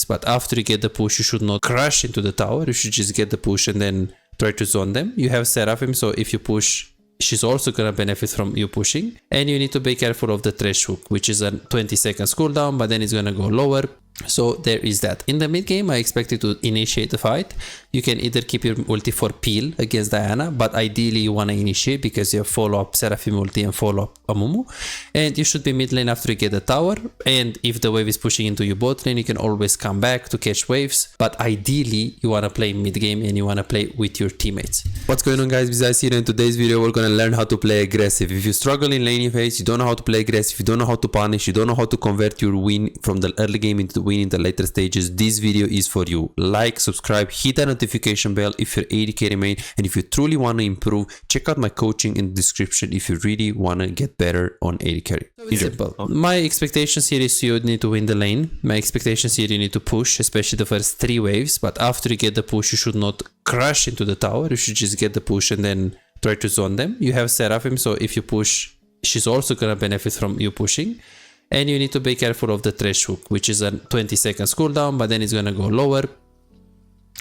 but after you get the push, you should not crash into the tower. You should just get the push and then try to zone them. You have Seraphim, so if you push, she's also gonna benefit from you pushing. And you need to be careful of the Thresh Hook, which is a 20 seconds cooldown, but then it's gonna go lower. So there is that. In the mid game, I expect you to initiate the fight. You can either keep your ulti for peel against Diana, but ideally you want to initiate because you have follow up Seraphim ulti and follow up Amumu. And you should be mid lane after you get the tower. And if the wave is pushing into your bot lane, you can always come back to catch waves. But ideally, you want to play mid game and you want to play with your teammates. What's going on, guys? Besides here, in today's video, we're going to learn how to play aggressive. If you struggle in laning phase, you don't know how to play aggressive, you don't know how to punish, you don't know how to convert your win from the early game into the win in the later stages, this video is for you. Like, subscribe, hit that notification bell if you're 80k remain, and if you truly want to improve, check out my coaching in the description if you really want to get better on 80k. It's simple. My expectations here is you need to win the lane. My expectations here you need to push, especially the first 3 waves, but after you get the push, you should not crash into the tower. You should just get the push and then try to zone them. You have Seraphim, so if you push, she's also gonna benefit from you pushing. And you need to be careful of the Thresh Hook, which is a 20 seconds cooldown, but then it's gonna go lower.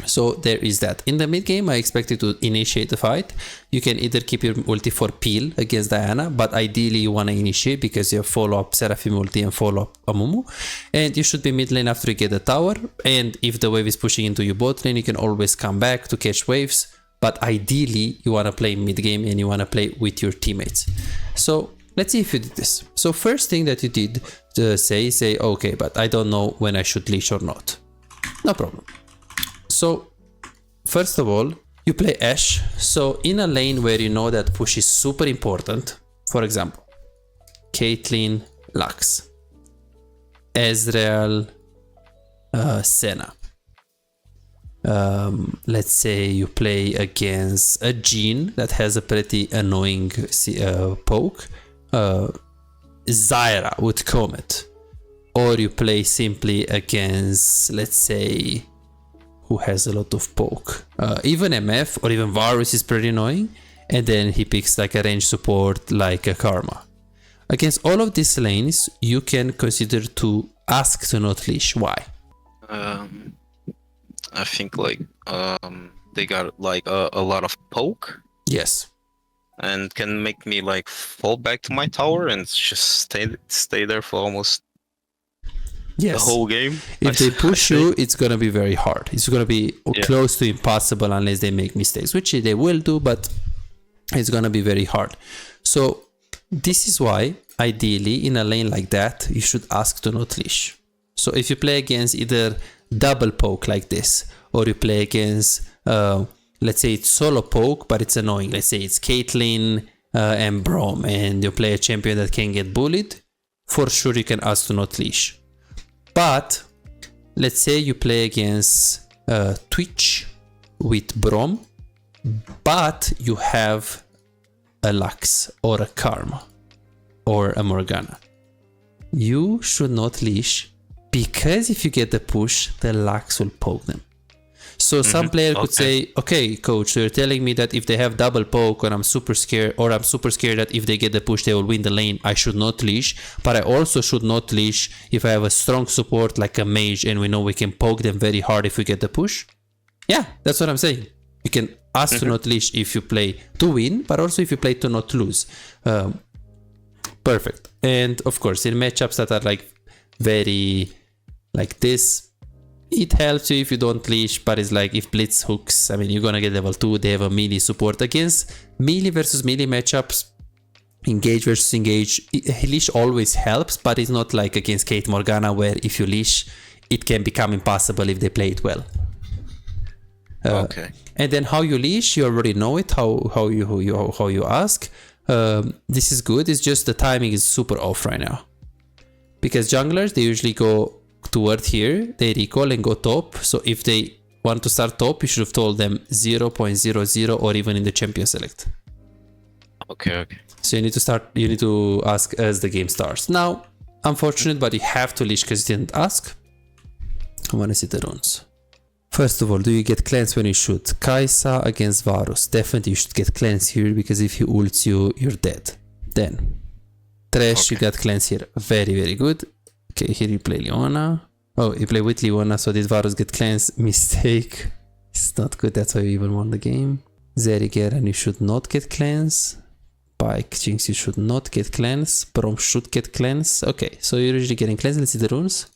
So there is that. In the mid game, I expect you to initiate the fight. You can either keep your ulti for peel against Diana, but ideally you want to initiate because you have follow up Seraphim ulti and follow up Amumu. And you should be mid lane after you get the tower. And if the wave is pushing into your bot lane, you can always come back to catch waves. But ideally, you want to play mid game and you want to play with your teammates. So let's see if you did this. So first thing that you did say, okay, but I don't know when I should leash or not. No problem. So first of all, you play Ashe. So in a lane where you know that push is super important, for example, Caitlyn, Lux, Ezreal, Senna. Let's say you play against a Jean that has a pretty annoying poke, Zyra with Comet, or you play simply against, let's say, who has a lot of poke, even MF or even Varus is pretty annoying, and then he picks like a range support like a Karma. Against all of these lanes, you can consider to ask to not leash. Why? I think like they got like a lot of poke. Yes. And can make me like fall back to my tower and just stay there for almost the whole game. If they push you, it's gonna be very hard. It's gonna be close to impossible unless they make mistakes, which they will do, but it's gonna be very hard. So this is why ideally in a lane like that you should ask to not leash. So if you play against either double poke like this, or you play against let's say it's solo poke but it's annoying, let's say it's Caitlyn and Braum, and you play a champion that can get bullied, for sure you can ask to not leash. But let's say you play against Twitch with Braum, but you have a Lux or a Karma or a Morgana. You should not leash, because if you get the push, the Lux will poke them. So some player could say, okay, coach, so you're telling me that if they have double poke and I'm super scared, or I'm super scared that if they get the push, they will win the lane, I should not leash. But I also should not leash if I have a strong support like a mage and we know we can poke them very hard if we get the push. Yeah, that's what I'm saying. You can ask to not leash if you play to win, but also if you play to not lose. Perfect. And of course, in matchups that are like very like this, it helps you if you don't leash, but it's like if Blitz hooks, I mean, you're gonna get level 2, they have a melee support. Against melee versus melee matchups, engage versus engage, leash always helps, but it's not like against Kate Morgana where if you leash, it can become impossible if they play it well. And then how you leash, you already know it, how you ask. This is good, it's just the timing is super off right now. Because junglers, they usually go toward here, they recall and go top. So if they want to start top, you should have told them 0.00 or even in the champion select. Okay. So you need to ask as the game starts. Now, unfortunate, but you have to leash because you didn't ask. I want to see the runes. First of all, do you get cleanse when you shoot? Kai'Sa against Varus. Definitely you should get cleanse here, because if he ults you, you're dead. Then Thresh, you got cleanse here. Very, very good. Okay, here you play Leona. Oh, you play with Leona, so did Varus get cleansed? Mistake. It's not good, that's why you even won the game. Zerigeran, you should not get cleansed. Pike Jinx, you should not get cleansed. Brom should get cleansed. Okay, so you're usually getting cleansed. Let's see the runes.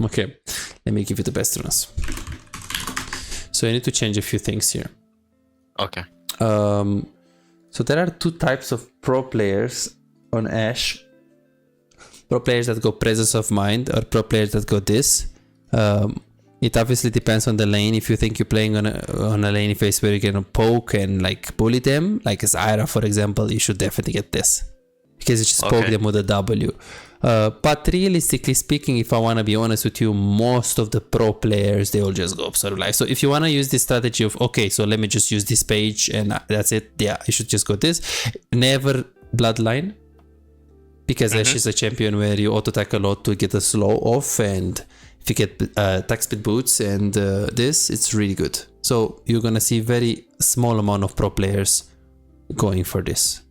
Okay, let me give you the best runes. So you need to change a few things here. Okay. So there are two types of pro players on Ashe. Pro players that go presence of mind or pro players that go this. It obviously depends on the lane. If you think you're playing on a lane phase where you're gonna poke and like bully them, like as Ira for example, you should definitely get this. Because you just poke them with a W. But realistically speaking, if I want to be honest with you, most of the pro players, they all just go Absorb Life. So if you want to use this strategy of, okay, so let me just use this page and that's it. Yeah, you should just go this. Never Bloodline. Because Ashe is a champion where you auto-attack a lot to get a slow off, and if you get attack speed boots and this, it's really good. So you're gonna see very small amount of pro players going for this.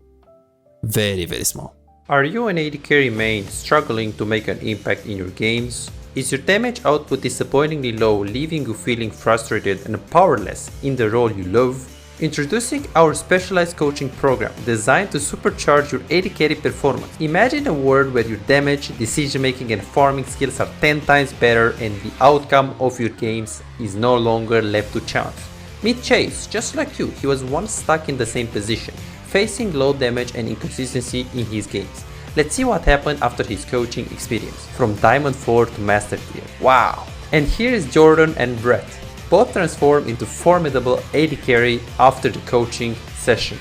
Very, very small. Are you an AD carry main struggling to make an impact in your games? Is your damage output disappointingly low, leaving you feeling frustrated and powerless in the role you love? Introducing our specialized coaching program designed to supercharge your AD carry performance. Imagine a world where your damage, decision making and farming skills are 10 times better and the outcome of your games is no longer left to chance. Meet Chase, just like you, he was once stuck in the same position, facing low damage and inconsistency in his games. Let's see what happened after his coaching experience, from Diamond 4 to Master Tier. Wow! And here is Jordan and Brett. Both transform into formidable AD carry after the coaching session.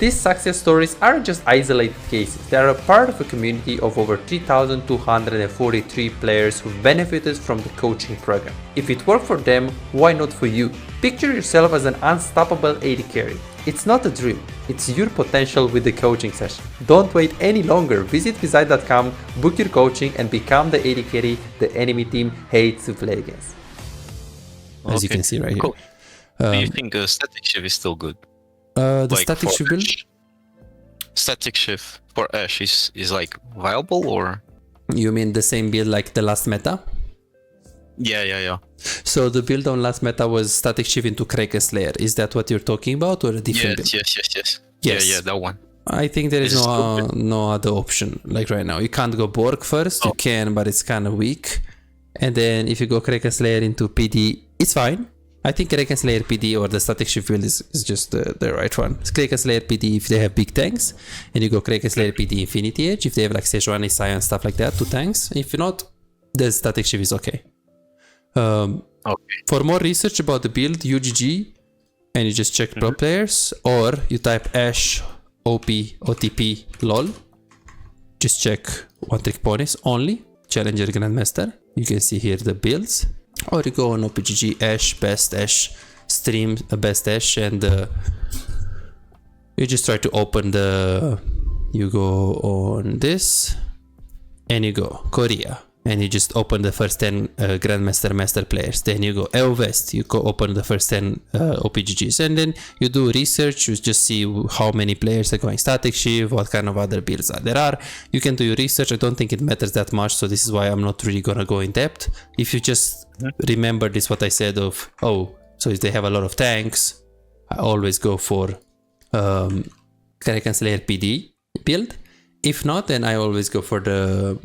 These success stories aren't just isolated cases, they are a part of a community of over 3,243 players who benefited from the coaching program. If it worked for them, why not for you? Picture yourself as an unstoppable AD carry. It's not a dream, it's your potential with the coaching session. Don't wait any longer, visit Visite.com, book your coaching and become the AD carry the enemy team hates to play against. As you can see right cool. here. Do you think static shift is still good? The Like static for shift build? Ashe? Static shift for Ashe is like viable, or? You mean the same build like the last meta? Yeah. So the build on last meta was static shift into Kraken Slayer. Is that what you're talking about, or a different build? Yes. Yes. Yeah, that one. I think there is Is it no other option like right now. You can't go Borg first. You can, but it's kind of weak. And then if you go Kraken Slayer into PD, it's fine. I think Kraken Slayer PD or the static shift build is just the right one. It's Kraken Slayer PD if they have big tanks, and you go Kraken Slayer PD Infinity Edge if they have like Sejuani, Sion, stuff like that, 2 tanks. If not, the static shift is okay. For more research about the build, UGG, and you just check pro players, or you type Ashe OP OTP LOL. Just check one trick ponies only, Challenger Grandmaster. You can see here the builds, or you go on OPGG Ashe, best Ashe, stream best Ashe, and you just try to open you go on this, and you go Korea, and you just open the first 10 Grandmaster Master players. Then you go EO West, you go open the first 10 OPGGs, and then you do research. You just see how many players are going static shift, what kind of other builds there are. You can do your research. I don't think it matters that much, so this is why I'm not really gonna go in depth. If you just remember this, what I said of, so if they have a lot of tanks, I always go for Kraken Slayer PD build. If not, then I always go for the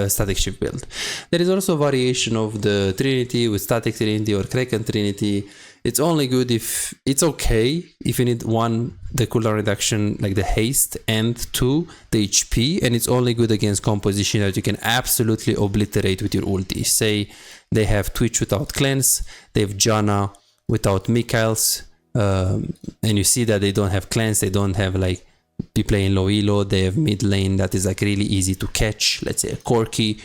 static shift build. There is also a variation of the Trinity with static Trinity or Kraken Trinity. It's only good if it's okay if you need 1, the cooldown reduction, like the haste, and 2, the HP, and it's only good against composition that you can absolutely obliterate with your ulti. Say they have Twitch without cleanse, they have Janna without Mikhails, and you see that they don't have cleanse, they don't have like be playing low elo, they have mid lane that is like really easy to catch, let's say a Corki.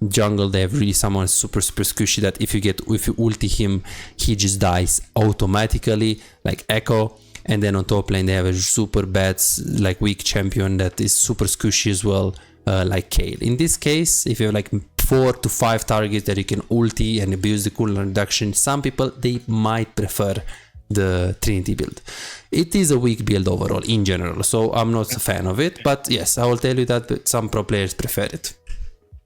Jungle, they have really someone super squishy that if you ulti him, he just dies automatically, like Echo. And then on top lane they have a super bad, like weak champion that is super squishy as well, like Kayle. In this case, if you have like 4 to 5 targets that you can ulti and abuse the cooldown reduction, some people, they might prefer the Trinity build. It is a weak build overall in general, so I'm not a fan of it, but yes, I will tell you that some pro players prefer it.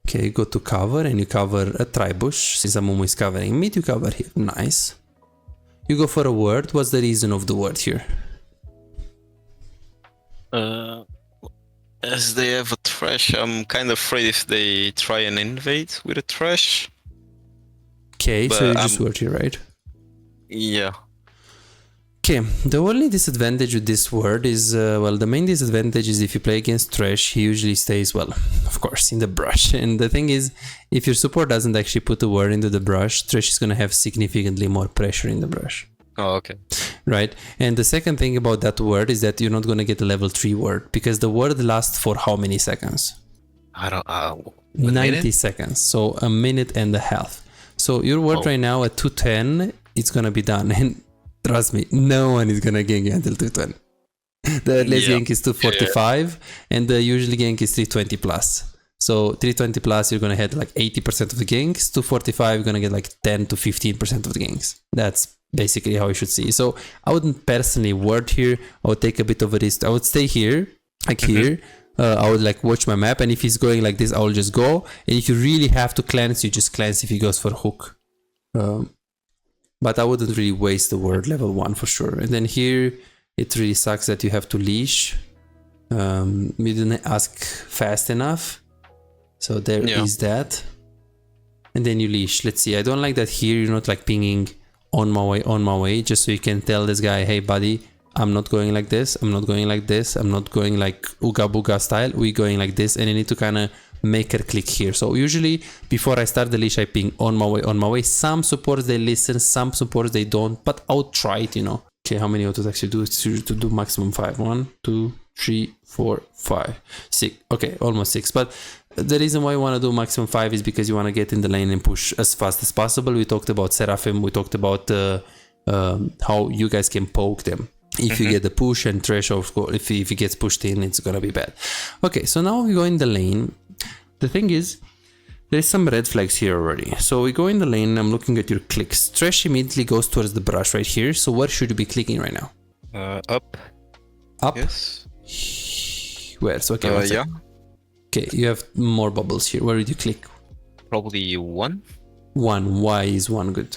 Okay, go to cover and you cover a tribush. Since Amumu is covering mid, you cover here. Nice. You go for a word. What's the reason of the word here? As they have a trash, I'm kind of afraid if they try and invade with a trash. Okay, so you But just word here, right? Yeah. Okay, the only disadvantage with this word is, well, the main disadvantage is if you play against trash, he usually stays, well, of course, in the brush. And the thing is, if your support doesn't actually put the word into the brush, trash is going to have significantly more pressure in the brush. Oh, okay. Right? And the second thing about that word is that you're not going to get a level 3 word, because the word lasts for how many seconds? I don't 90 minute? seconds, so a minute and a half. So your word right now at 210, it's going to be done. And trust me, no one is gonna gank you until 220. The earliest gank is 245, and the usually gank is 320 plus. So 320 plus, you're gonna hit like 80% of the ganks. 245, you're gonna get like 10 to 15% of the ganks. That's basically how you should see. So I wouldn't personally word here. I would take a bit of a risk. I would stay here, like here. I would like watch my map, and if he's going like this, I will just go. And if you really have to cleanse, you just cleanse if he goes for hook. But I wouldn't really waste the word level 1 for sure. And then here, it really sucks that you have to leash. You didn't ask fast enough. So there is that. And then you leash. Let's see. I don't like that here you're not like pinging on my way. Just so you can tell this guy, hey buddy, I'm not going like this. I'm not going like this. I'm not going like Ooga Booga style. We're going like this. And you need to kind of make her click here. So usually before I start the leash, I ping on my way. Some supports they listen, some supports they don't, but I'll try it, you know. Okay, how many autos actually do? It's usually to do maximum 5. 1, 2, 3, 4, 5, 6. Okay, almost 6. But the reason why you want to do maximum 5 is because you want to get in the lane and push as fast as possible. We talked about Seraphim. We talked about how you guys can poke them. If you get the push and trash, of course, if he gets pushed in, it's gonna be bad. Okay, so now we go in the lane. The thing is, there's some red flags here already. So we go in the lane, I'm looking at your clicks. Trash immediately goes towards the brush right here. So where should you be clicking right now? Up. Up? Yes. Where? So, okay, yeah. Okay, you have more bubbles here. Where did you click? Probably 1. 1. Why is 1 good?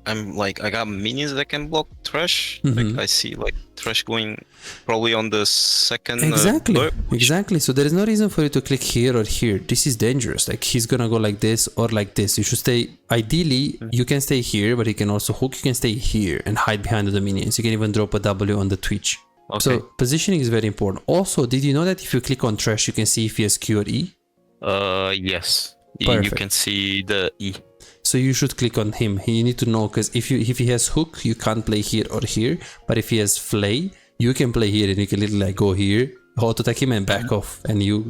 I'm like, I got minions that can block trash. Like I see like trash going probably on the second. Exactly. So there is no reason for you to click here or here. This is dangerous. Like he's gonna go like this or like this. You should stay. Ideally, you can stay here, but he can also hook. You can stay here and hide behind the minions. You can even drop a W on the Twitch. Okay. So positioning is very important. Also, did you know that if you click on trash, you can see if he has Q or E? Yes. Perfect. You can see the E. So you should click on him. You need to know, because if he has hook, you can't play here or here. But if he has flay, you can play here and you can literally like go here, auto attack him and back off, and you're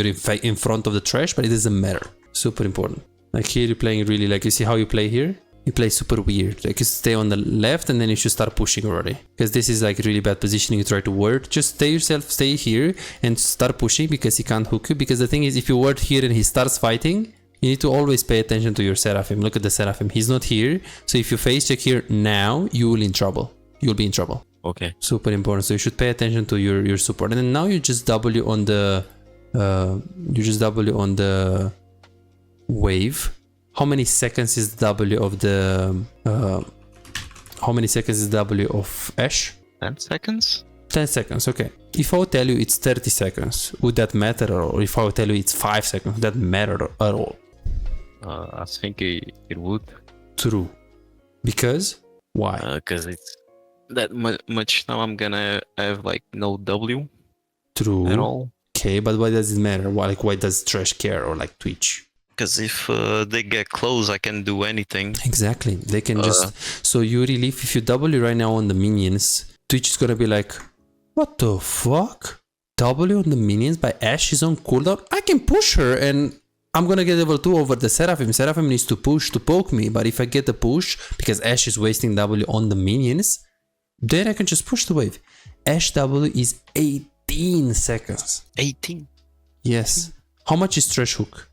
in front of the trash. But it doesn't matter. Super important. Like here, you're playing really like, you see how you play here? You play super weird. Like you stay on the left and then you should start pushing already. Because this is like really bad positioning. You try to ward. Just stay here and start pushing, because he can't hook you. Because the thing is, if you ward here and he starts fighting, you need to always pay attention to your Seraphim. Look at the Seraphim. He's not here. So if you face check here now, you will in trouble. You'll be in trouble. Okay. Super important. So you should pay attention to your support. And then now you just W on the wave. How many seconds is the W of the how many seconds is the W of Ash? 10 seconds? 10 seconds, okay. If I would tell you it's 30 seconds, would that matter at all? Or if I would tell you it's 5 seconds, would that matter at all? I think it would. True. Because? Why? Because it's that much now I'm gonna have like no W. True. At all. Okay, but why does it matter? Why does Trash care, or like Twitch? Because if they get close, I can do anything. Exactly. They can just... So you relieve, if you W right now on the minions, Twitch is gonna be like, what the fuck? W on the minions by Ashe is on cooldown? I can push her and I'm gonna get level 2 over the Seraphim. Seraphim needs to push to poke me, but if I get the push, because Ashe is wasting W on the minions, then I can just push the wave. Ashe W is 18 seconds. 18? Yes. How much is Trash Hook?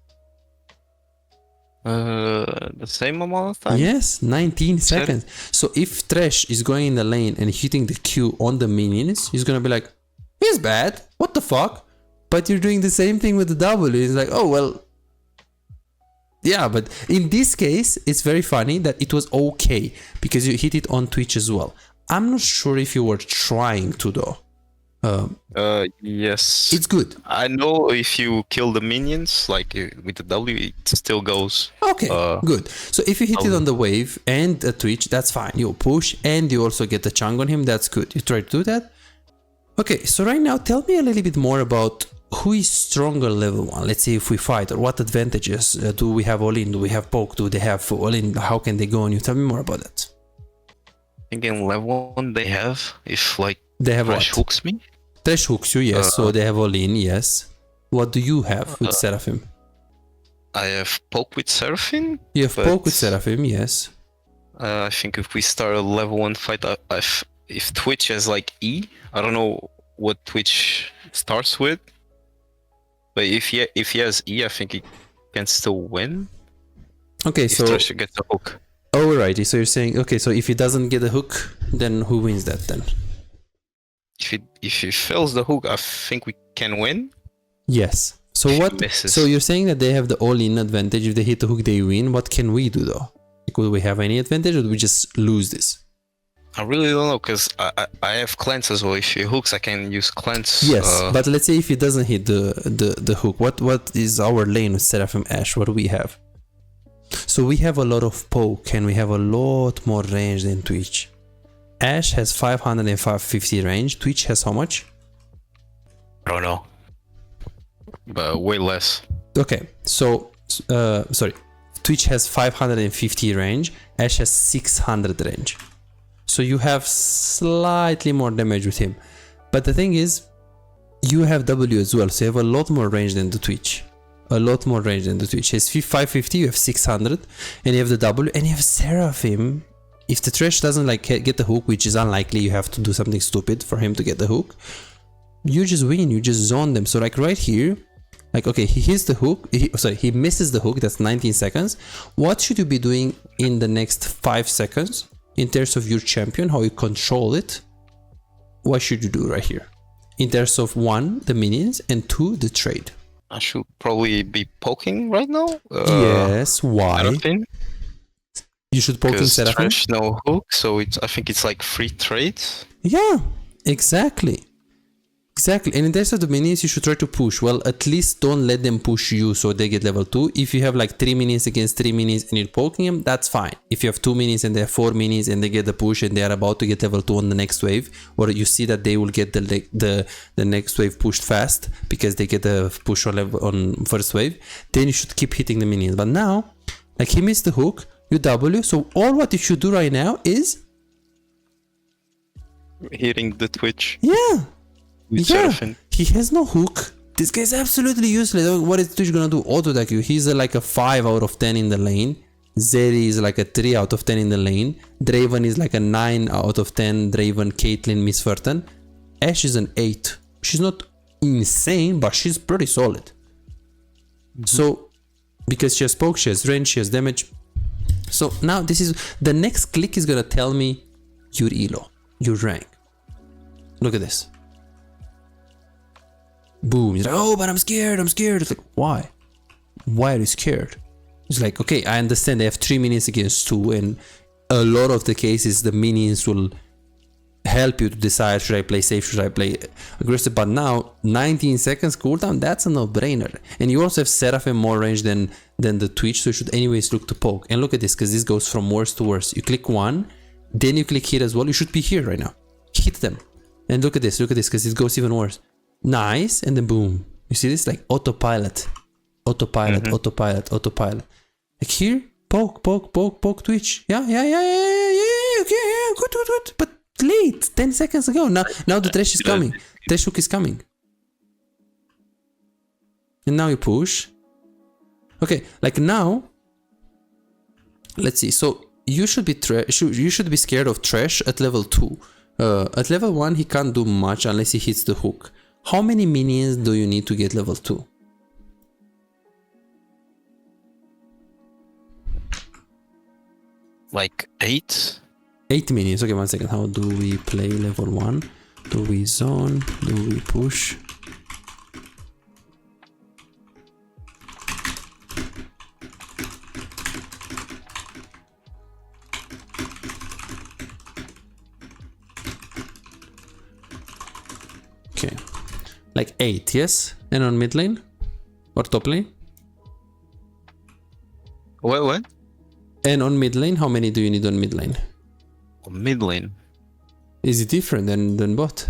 The same amount of time? Yes, 19 seconds. So if Trash is going in the lane and hitting the Q on the minions, he's gonna be like, he's bad, what the fuck? But you're doing the same thing with the W. It's like, oh well, Yeah, but in this case, it's very funny that it was okay because you hit it on Twitch as well. I'm not sure if you were trying to though. Yes. It's good. I know if you kill the minions, like with the W, it still goes. Okay, good. So if you hit it on the wave and the Twitch, that's fine. You push and you also get the chunk on him. That's good. You try to do that. Okay, so right now, tell me a little bit more about who is stronger level 1. Let's say if we fight, or what advantages do we have all in? Do we have poke? Do they have all in? How can they go on you? Tell me more about that. I think in level 1 they have, if like They have Thresh what? hooks me. Thresh hooks you, yes. So they have all in, yes. What do you have with Seraphim? I have poke with Seraphim. You have but, poke with Seraphim, yes. I think if we start a level 1 fight, if Twitch has like E, I don't know what Twitch starts with. But if he has E, I think he can still win. Okay, if so... Thresh gets a hook. Alrighty, so you're saying, okay, so if he doesn't get a hook, then who wins that then? If he fails the hook, I think we can win. Yes. So If he what? misses. So you're saying that they have the all-in advantage. If they hit the hook, they win. What can we do though? Could we have any advantage, or do we just lose this? I really don't know, because I have cleanse as well. If he hooks, I can use cleanse. Yes, but let's say if he doesn't hit the hook, what is our lane with Seraphim Ash? What do we have? So we have a lot of poke and we have a lot more range than Twitch. Ash has 500 and 550 range. Twitch has how much? I don't know. But way less. Okay, so sorry, Twitch has 550 range. Ash has 600 range. So you have slightly more damage with him. But the thing is, you have W as well, so you have a lot more range than the Twitch. A lot more range than the Twitch. He has 550, you have 600, and you have the W, and you have Seraphim. If the Thresh doesn't like get the hook, which is unlikely, you have to do something stupid for him to get the hook. You just win, you just zone them. So like right here, like okay, he hits the hook, he misses the hook, that's 19 seconds. What should you be doing in the next 5 seconds in terms of your champion, how you control it? What should you do right here? In terms of 1, the minions, and 2, the trade. I should probably be poking right now. Yes, why? Seraphim. You should poke in Because Seraphim. Thresh no hook, so I think it's like free trade. Yeah, exactly. Exactly. And in terms of the minions, you should try to push. Well, at least don't let them push you so they get level 2. If you have like 3 minions against 3 minions and you're poking them, that's fine. If you have 2 minions and they have 4 minions and they get the push and they are about to get level 2 on the next wave, or you see that they will get the next wave pushed fast because they get the push on first wave, then you should keep hitting the minions. But now, like he missed the hook, you W, so all what you should do right now is... Hitting the Twitch. Yeah. With Yeah, Seraphim. he has no hook. This guy's absolutely useless. What is Twitch gonna do? Auto attack you. He's like a 5 out of 10 in the lane. Zeri is like a 3 out of 10 in the lane. Draven is like a 9 out of 10. Draven, Caitlyn, Miss Furton. Ashe is an 8. She's not insane, but she's pretty solid. So, because she has poke, she has range, she has damage. So now this is the next click is gonna tell me your elo, your rank. Look at this. Boom. He's like, oh, but I'm scared. It's like, why? Why are you scared? It's like, okay, I understand they have 3 minions against 2, and a lot of the cases the minions will help you to decide, should I play safe, should I play aggressive? But now 19 seconds cooldown, that's a no-brainer. And you also have Seraphim more range than the Twitch, so you should anyways look to poke. And look at this, because this goes from worse to worse. You click 1, then you click here as well. You should be here right now. Hit them. And look at this, because it goes even worse. Nice, and then boom. You see this? Like autopilot. Autopilot. Like here, poke, Twitch. Yeah, okay, yeah, good. But late, 10 seconds ago. Now the Thresh is coming. Thresh hook is coming. And now you push. Okay, like now, let's see. So you should be scared of Thresh at level 2. At level 1, he can't do much unless he hits the hook. How many minions do you need to get level 2? Like 8? 8 minions. Okay, 1 second. How do we play level 1? Do we zone? Do we push? Okay. Like 8, yes? And on mid lane? Or top lane? What? And on mid lane, how many do you need on mid lane? Mid lane. Is it different than bot?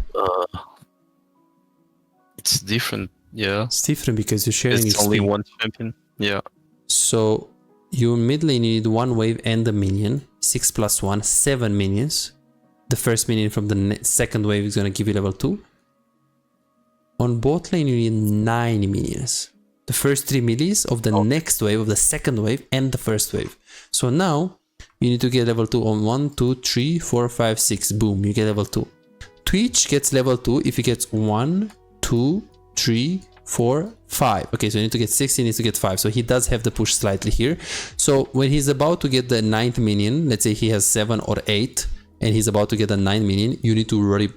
It's different, yeah. It's different because you're sharing It's XP. only one champion, yeah. So you mid lane, you need 1 wave and a minion. 6 plus 1, 7 minions. The first minion from the second wave is gonna give you level 2. On bot lane, you need 9 minions. The first 3 millies of the next wave, of the second wave, and the first wave. So now, you need to get level 2 on 1, 2, 3, 4, 5, 6. Boom, you get level 2. Twitch gets level 2 if he gets 1, 2, 3, 4, 5. Okay, so you need to get 6, he needs to get 5. So he does have the push slightly here. So when he's about to get the 9th minion, let's say he has 7 or 8, and he's about to get a 9 minion, you need to already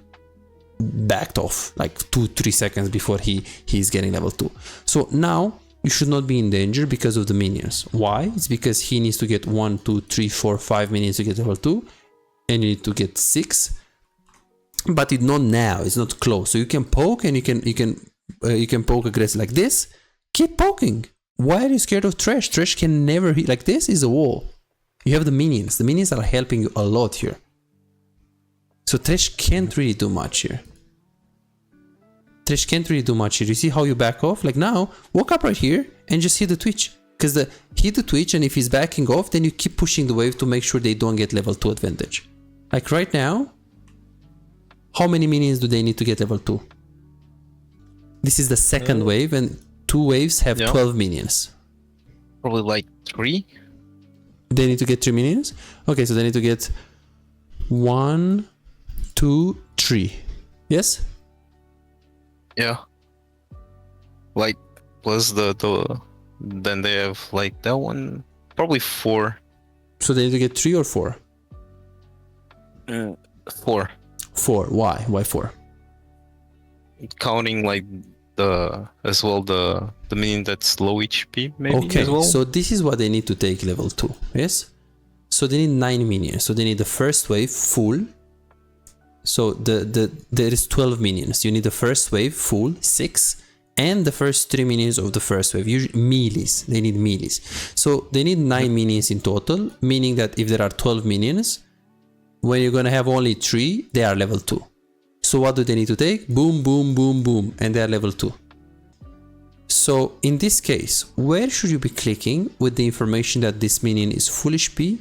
backed off like 2-3 seconds before he's getting level 2. So now you should not be in danger because of the minions. Why? It's because he needs to get 1, 2, 3, 4, 5 minions to get level 2, and you need to get 6. But it's not now, it's not close. So you can poke, and you can poke aggressive like this. Keep poking. Why are you scared of Thresh? Thresh can never hit. Like this is a wall. You have the minions. The minions are helping you a lot here. So Thresh can't really do much here. Thresh can't really do much here. You see how you back off? Like now, walk up right here and just hit the Twitch. Because hit the Twitch, and if he's backing off, then you keep pushing the wave to make sure they don't get level 2 advantage. Like right now, how many minions do they need to get level 2? This is the second wave, and 2 waves have 12 minions. Probably like 3. They need to get 3 minions? Okay, so they need to get 1, 2, 3. Yes? Yeah. Like plus the then they have like that one, probably 4. So they need to get 3 or 4? 4. 4. Why? Why 4? Counting like the minion that's low HP maybe Okay, as well. so this is what they need to take level 2. Yes? So they need 9 minions. So they need the first wave full. So there is 12 minions. You need the first wave full, 6, and the first 3 minions of the first wave. Usually melees. They need melees. So they need 9 minions in total, meaning that if there are 12 minions, when you're gonna have only 3, they are level 2. So what do they need to take? Boom, boom, boom, boom, and they are level 2. So in this case, where should you be clicking with the information that this minion is full HP,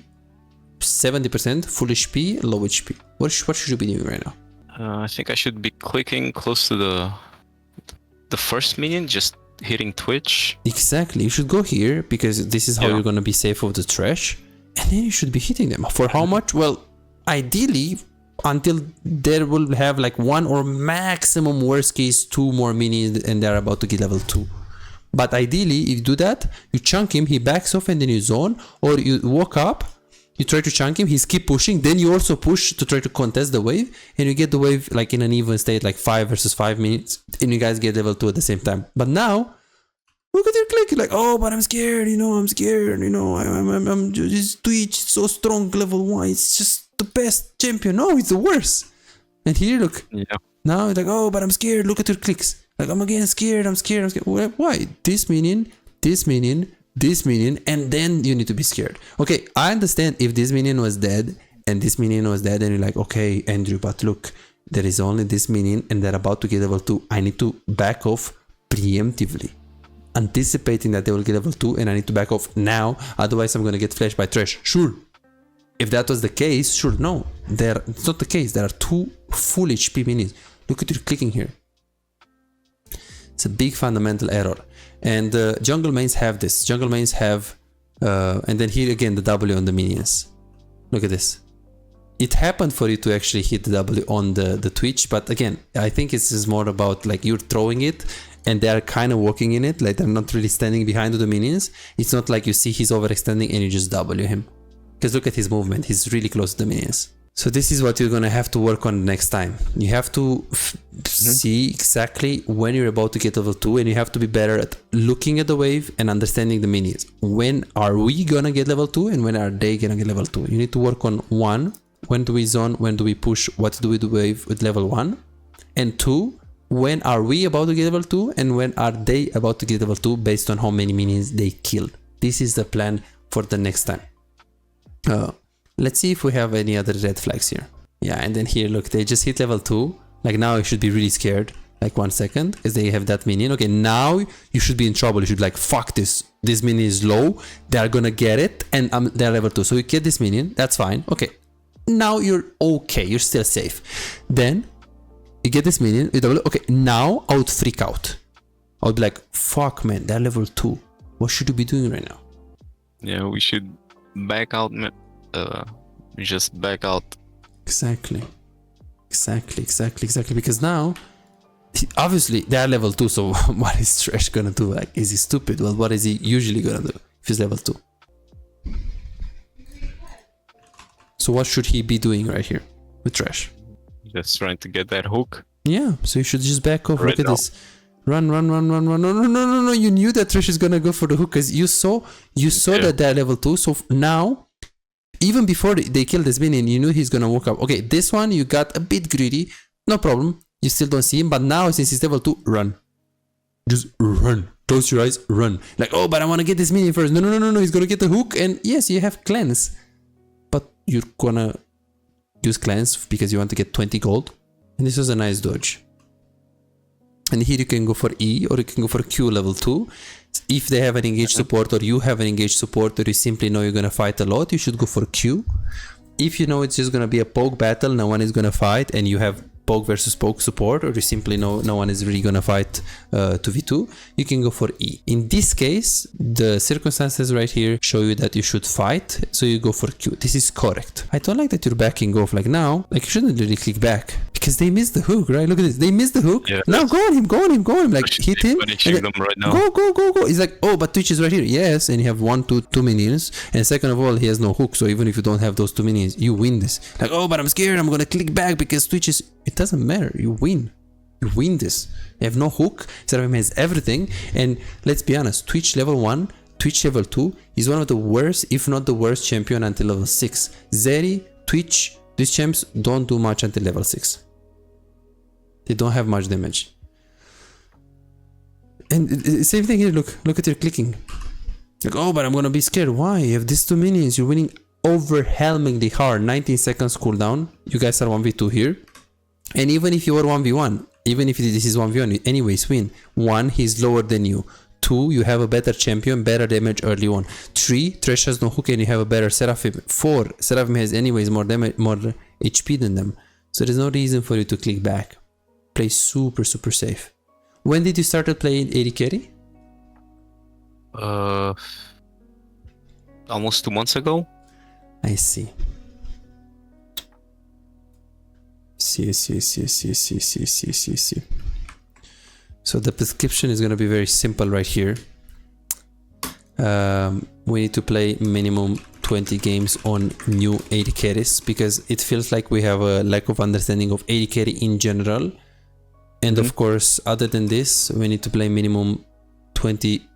70%, full HP, low HP? What should you be doing right now? I think I should be clicking close to the first minion, just hitting Twitch. Exactly, you should go here because this is how you're gonna be safe of the Thresh, and then you should be hitting them. For how much? Well, ideally, until there will have like 1 or maximum worst case 2 more minions and they're about to get level 2. But ideally, if you do that, you chunk him, he backs off, and then you zone, or you walk up, you try to chunk him, he's keep pushing, then you also push to try to contest the wave, and you get the wave like in an even state, like 5 versus 5 minutes, and you guys get level 2 at the same time. But now, look at your click, you're like, oh, but I'm scared, I'm scared, I'm just Twitch, so strong, level 1, it's just the best champion. No, it's the worst. And here, look, now it's like, oh, but I'm scared, look at your clicks. Like, I'm again scared, I'm scared. Why? This minion, this minion, this minion, and then you need to be scared. Okay, I understand if this minion was dead and this minion was dead, and you're like, okay, Andrew, but look, there is only this minion and they're about to get level 2. I need to back off preemptively, anticipating that they will get level 2, and I need to back off now, otherwise I'm going to get flashed by Thresh. Sure. If that was the case, sure, no. It's not the case. There are 2 full HP minions. Look at your clicking here. It's a big fundamental error. And jungle mains have this. Jungle mains have... and then here again, the W on the minions. Look at this. It happened for you to actually hit the W on the Twitch, but again, I think it's just more about like you're throwing it and they're kind of walking in it, like they're not really standing behind the minions. It's not like you see he's overextending and you just W him. Because look at his movement, he's really close to the minions. So this is what you're gonna have to work on next time. You have to see exactly when you're about to get level 2, and you have to be better at looking at the wave and understanding the minions. When are we gonna get level 2 and when are they gonna get level 2? You need to work on 1, when do we zone, when do we push, what do we do with level 1? And 2, when are we about to get level 2 and when are they about to get level 2 based on how many minions they killed. This is the plan for the next time. Let's see if we have any other red flags here. Yeah, and then here, look, they just hit level 2. Like now you should be really scared. Like 1 second, because they have that minion. Okay, now you should be in trouble. You should be like, fuck this. This minion is low. They're gonna get it, and they're level 2. So you get this minion. That's fine. Okay, now you're okay. You're still safe. Then you get this minion. You double. Okay, now I would freak out. I would be like, fuck, man, they're level 2. What should you be doing right now? Yeah, we should back out. Just back out. Exactly. Because now, obviously, they are level 2, so what is Trash gonna do? Like, is he stupid? Well, what is he usually gonna do if he's level 2? So what should he be doing right here with Trash? Just trying to get that hook. Yeah, so you should just back off. Right Look at now. this. Run. No. You knew that Trash is gonna go for the hook because you saw that they're level 2. So now, even before they kill this minion, you knew he's gonna walk up. Okay, this one, you got a bit greedy. No problem. You still don't see him, but now since he's level 2, run. Just run. Close your eyes, run. Like, oh, but I want to get this minion first. No. He's gonna get the hook, and yes, you have cleanse, but you're gonna use cleanse because you want to get 20 gold. And this was a nice dodge. And here you can go for E or you can go for Q level 2. If they have an engaged support or you have an engaged support or you simply know you're gonna fight a lot, you should go for Q. If you know it's just gonna be a poke battle, no one is gonna fight, and you have poke versus poke support, or you simply know no one is really gonna fight 2v2, you can go for E. In this case, the circumstances right here show you that you should fight, so you go for Q. This is correct. I don't like that you're backing off. Like now, like you shouldn't really click back because they missed the hook, right? Look at this. They missed the hook. Yeah, now go on him. Like hit him. Them right now. Go. He's like, oh, but Twitch is right here. Yes, and you have two minions. And second of all, he has no hook. So even if you don't have those 2 minions, you win this. Like, oh, but I'm scared. I'm gonna click back because Twitch is. It doesn't matter. You win. You win this. You have no hook. Seraphim has everything. And let's be honest, Twitch level 1, Twitch level 2 is one of the worst, if not the worst champion until level 6. Zeri, Twitch, these champs don't do much until level 6. They don't have much damage. And same thing here. Look at your clicking. Like, oh, but I'm gonna be scared. Why? You have these 2 minions. You're winning overwhelmingly hard. 19 seconds cooldown. You guys are 1v2 here. And even if you were 1v1, even if this is 1v1, you anyways win. 1, he's lower than you. 2, you have a better champion, better damage early on. 3, Thresh has no hook and you have a better Seraphim. 4, Seraphim has anyways more damage, more HP than them. So there's no reason for you to click back. Play super safe. When did you start playing AD carry? Almost 2 months ago. I see. See. So the prescription is going to be very simple right here. We need to play minimum 20 games on new AD carries because it feels like we have a lack of understanding of AD carry in general. And of course, other than this, we need to play minimum 20.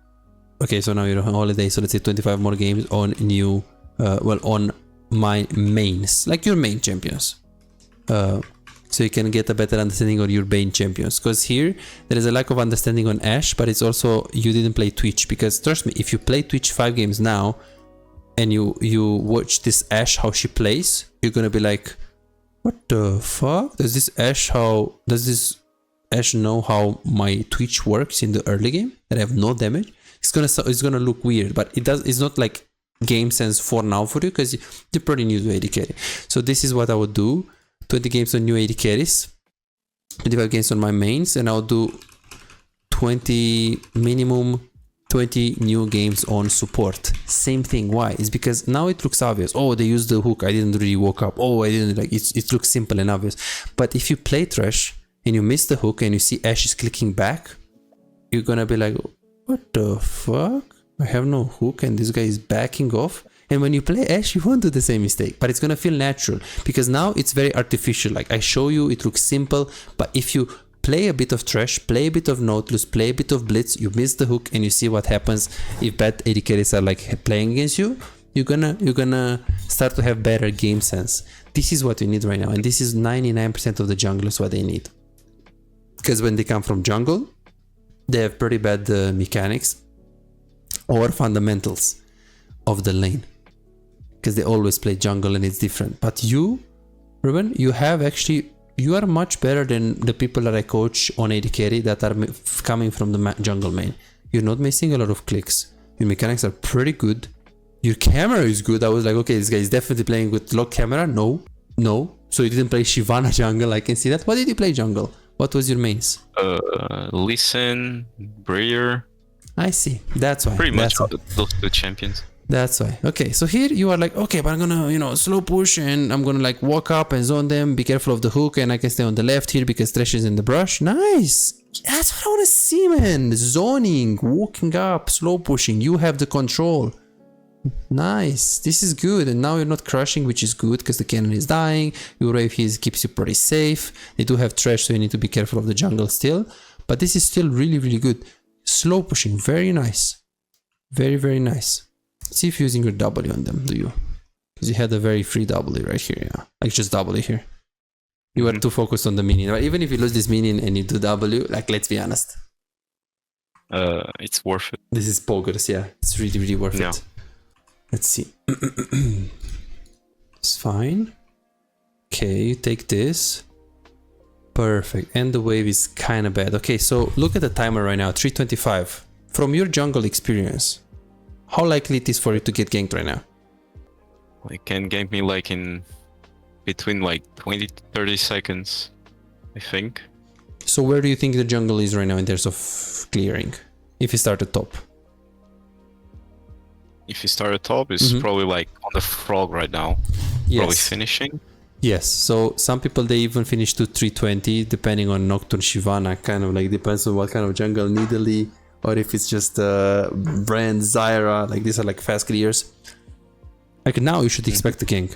Okay, so now you're on holiday, so let's say 25 more games on new, on my mains, like your main champions. So you can get a better understanding on your main champions. Because here, there is a lack of understanding on Ashe, but it's also, you didn't play Twitch. Because trust me, if you play Twitch 5 games now, and you watch this Ashe, how she plays, you're gonna be like, what the fuck? Does this Ashe know how my Twitch works in the early game? That I have no damage? It's gonna look weird, but it's not like game sense for now for you, because you're pretty new to AD carry. So this is what I would do. 20 games on new AD carries, 25 games on my mains, and I'll do minimum 20 new games on support. Same thing. Why? It's because now it looks obvious. Oh, they used the hook. I didn't really walk up. Oh, I didn't like it. It looks simple and obvious. But if you play Thresh and you miss the hook and you see Ashe is clicking back, you're gonna be like, what the fuck? I have no hook and this guy is backing off. And when you play Ashe, you won't do the same mistake, but it's gonna feel natural because now it's very artificial. Like I show you, it looks simple, but if you play a bit of Thresh, play a bit of Nautilus, play a bit of Blitz, you miss the hook and you see what happens if bad AD carries are like playing against you, you're gonna start to have better game sense. This is what we need right now, and this is 99% of the junglers what they need. because when they come from jungle, they have pretty bad mechanics or fundamentals of the lane, because they always play jungle and it's different. But you, Ruben, you are much better than the people that I coach on AD carry that are coming from the jungle main. You're not missing a lot of clicks. Your mechanics are pretty good. Your camera is good. I was like, okay, this guy is definitely playing with lock camera. No. So you didn't play Shyvana jungle. I can see that. What did you play jungle? What was your mains? Listen, Breyer. I see. That's why. Pretty much those two champions. That's why. Okay, so here you are like, okay, but I'm gonna, slow push and I'm gonna like walk up and zone them. Be careful of the hook, and I can stay on the left here because Thresh is in the brush. Nice. That's what I want to see, man. Zoning, walking up, slow pushing. You have the control. Nice. This is good. And now you're not crushing, which is good because the cannon is dying. Your wave here keeps you pretty safe. They do have Thresh, so you need to be careful of the jungle still. But this is still really, really good. Slow pushing. Very nice. Very, very nice. See if you're using your W on them, do you? Because you had a very free W right here, yeah. Like just W here. You were too focused on the minion. But even if you lose this minion and you do W, like let's be honest. It's worth it. This is poggers, yeah. It's really, really worth it. Let's see. It's fine. Okay, you take this. Perfect. And the wave is kind of bad. Okay, so look at the timer right now, 325. From your jungle experience, how likely it is for you to get ganked right now? It can gank me like in between like 20 to 30 seconds, I think. So where do you think the jungle is right now in terms of clearing? If you start at top? If you start at top, it's probably like on the frog right now. Yes. Probably finishing. Yes, so some people they even finish to 320 depending on Nocturne Shyvana, kind of like depends on what kind of jungle, Nidalee, or if it's just Brand, Zyra, like these are like fast clears. Like now you should expect the gank.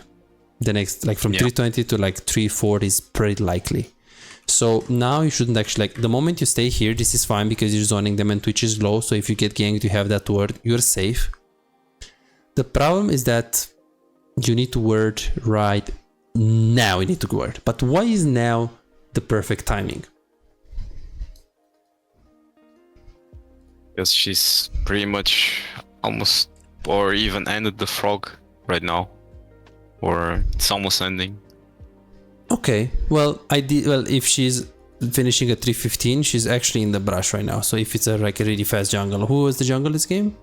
The next, like from 320 to like 340 is pretty likely. So now you shouldn't actually, like the moment you stay here, this is fine because you're zoning them and Twitch is low. So if you get ganked, you have that word, you're safe. The problem is that you need to word right now. You need to word. But why is now the perfect timing? Because she's pretty much almost or even ended the frog right now. Or it's almost ending. Okay, well, if she's finishing at 315, she's actually in the brush right now. So if it's like a really fast jungle, who was the jungle this game?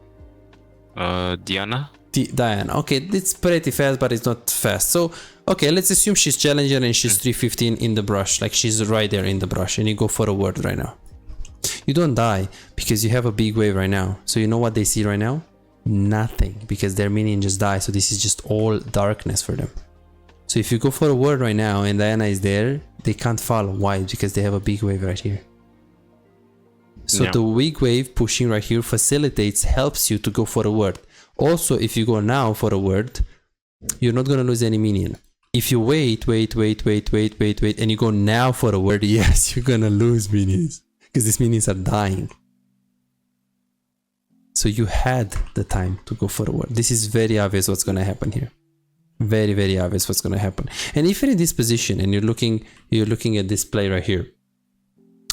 Diana. Diana. Okay, it's pretty fast, but it's not fast. So, okay, let's assume she's challenger and she's 315 in the brush. Like she's right there in the brush and you go for a word right now. You don't die because you have a big wave right now. So you know what they see right now? Nothing, because their minion just died. So this is just all darkness for them. So if you go for a word right now and Diana is there, they can't follow. Why? Because they have a big wave right here. So the weak wave pushing right here facilitates, helps you to go for a word. Also, if you go now for a word, you're not going to lose any minion. If you wait, and you go now for a word, yes, you're going to lose minions. Because these minions are dying. So you had the time to go for a word. This is very obvious what's going to happen here. Very, very obvious what's going to happen. And if you're in this position and you're looking at this play right here,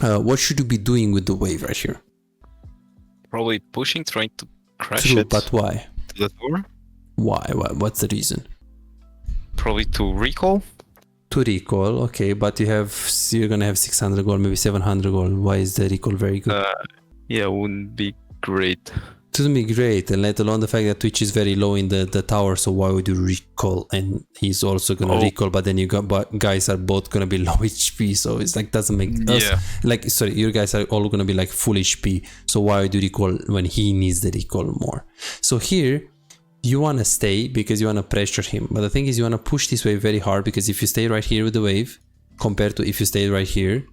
what should you be doing with the wave right here? Probably pushing, trying to crash True, it. But why? To the tower. Why? What's the reason? Probably to recall. To recall, okay, but you're gonna have 600 gold, maybe 700 gold. Why is the recall very good? Yeah, wouldn't be great. It wouldn't be great, and let alone the fact that Twitch is very low in the tower, so why would you recall? And he's also gonna recall, but then guys are both gonna be low HP, so it's like doesn't make your guys are all gonna be like full HP, so why would you recall when he needs the recall more? So here you want to stay because you want to pressure him, but the thing is you want to push this wave very hard, because if you stay right here with the wave compared to if you stay right here